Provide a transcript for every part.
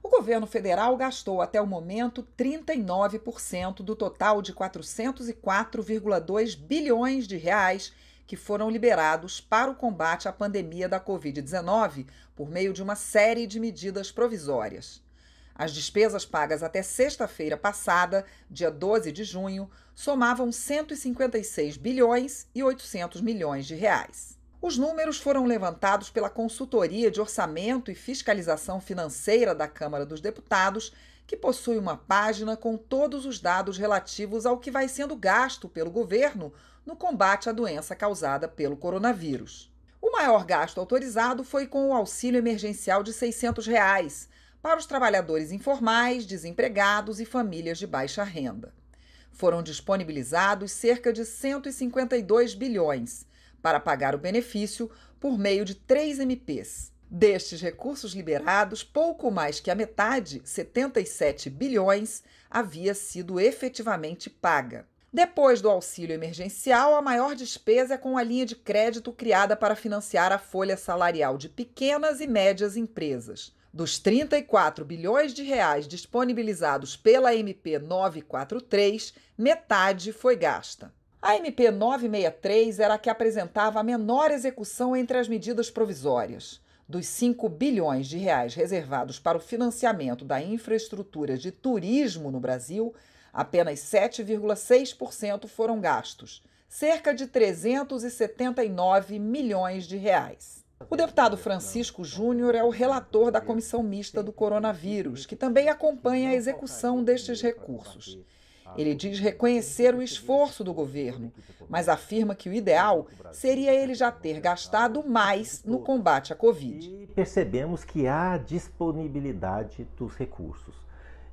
O governo federal gastou até o momento 39% do total de 404,2 bilhões de reais que foram liberados para o combate à pandemia da Covid-19 por meio de uma série de medidas provisórias. As despesas pagas até sexta-feira passada, dia 12 de junho, somavam 156 bilhões e 800 milhões de reais. Os números foram levantados pela Consultoria de Orçamento e Fiscalização Financeira da Câmara dos Deputados, que possui uma página com todos os dados relativos ao que vai sendo gasto pelo governo no combate à doença causada pelo coronavírus. O maior gasto autorizado foi com o auxílio emergencial de R$ 600 para os trabalhadores informais, desempregados e famílias de baixa renda. Foram disponibilizados cerca de 152 bilhões para pagar o benefício por meio de 3 MPs. Destes recursos liberados, pouco mais que a metade, 77 bilhões, havia sido efetivamente paga. Depois do auxílio emergencial, a maior despesa é com a linha de crédito criada para financiar a folha salarial de pequenas e médias empresas. Dos 34 bilhões de reais disponibilizados pela MP 943, metade foi gasta. A MP 963 era a que apresentava a menor execução entre as medidas provisórias. Dos 5 bilhões de reais reservados para o financiamento da infraestrutura de turismo no Brasil, apenas 7,6% foram gastos, cerca de 379 milhões de reais. O deputado Francisco Júnior é o relator da Comissão Mista do Coronavírus, que também acompanha a execução destes recursos. Ele diz reconhecer o esforço do governo, mas afirma que o ideal seria ele já ter gastado mais no combate à Covid. E percebemos que há disponibilidade dos recursos.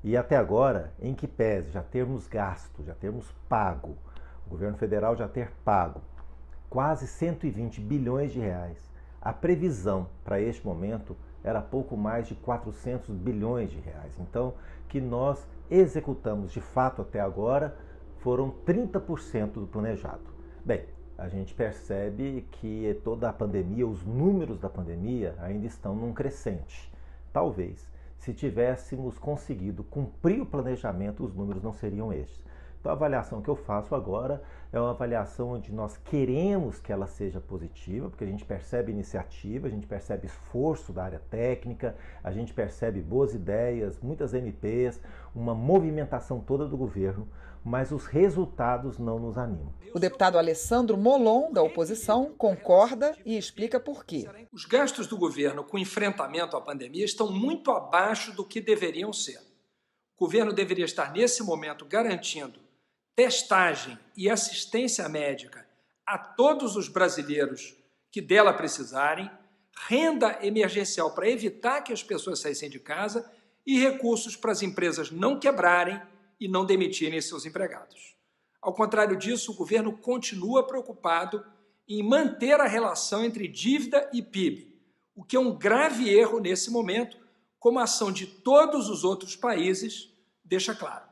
E até agora, em que pese já termos gasto, já termos pago, o governo federal já ter pago quase 120 bilhões de reais, a previsão para este momento era pouco mais de 400 bilhões de reais. Então, que nós executamos de fato até agora foram 30% do planejado. Bem, a gente percebe que toda a pandemia, os números da pandemia ainda estão num crescente. Talvez, se tivéssemos conseguido cumprir o planejamento, os números não seriam estes. Então, a avaliação que eu faço agora é uma avaliação onde nós queremos que ela seja positiva, porque a gente percebe iniciativa, a gente percebe esforço da área técnica, a gente percebe boas ideias, muitas MPs, uma movimentação toda do governo, mas os resultados não nos animam. O deputado Alessandro Molon, da oposição, concorda e explica por quê. Os gastos do governo com enfrentamento à pandemia estão muito abaixo do que deveriam ser. O governo deveria estar, nesse momento, garantindo testagem e assistência médica a todos os brasileiros que dela precisarem, renda emergencial para evitar que as pessoas saíssem de casa e recursos para as empresas não quebrarem e não demitirem seus empregados. Ao contrário disso, o governo continua preocupado em manter a relação entre dívida e PIB, o que é um grave erro nesse momento, como a ação de todos os outros países deixa claro.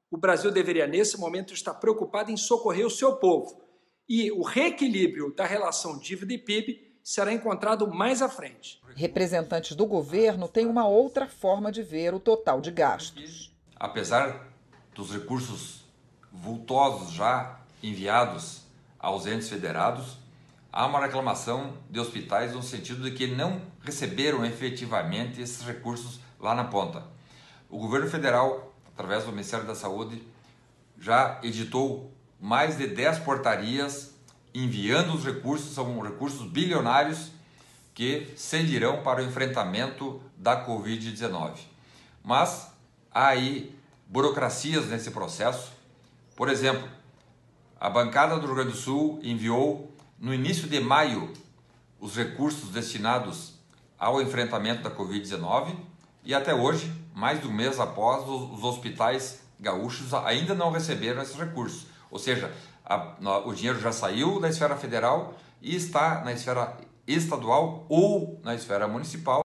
O Brasil deveria, nesse momento, estar preocupado em socorrer o seu povo. E o reequilíbrio da relação dívida e PIB será encontrado mais à frente. Representantes do governo têm uma outra forma de ver o total de gastos. Apesar dos recursos vultosos já enviados aos entes federados, há uma reclamação de hospitais no sentido de que não receberam efetivamente esses recursos lá na ponta. O governo federal, através do Ministério da Saúde, já editou mais de 10 portarias enviando os recursos, são recursos bilionários que servirão para o enfrentamento da Covid-19. Mas há aí burocracias nesse processo. Por exemplo, a bancada do Rio Grande do Sul enviou no início de maio os recursos destinados ao enfrentamento da Covid-19 e até hoje, mais de um mês após, os hospitais gaúchos ainda não receberam esses recursos. Ou seja, o dinheiro já saiu da esfera federal e está na esfera estadual ou na esfera municipal.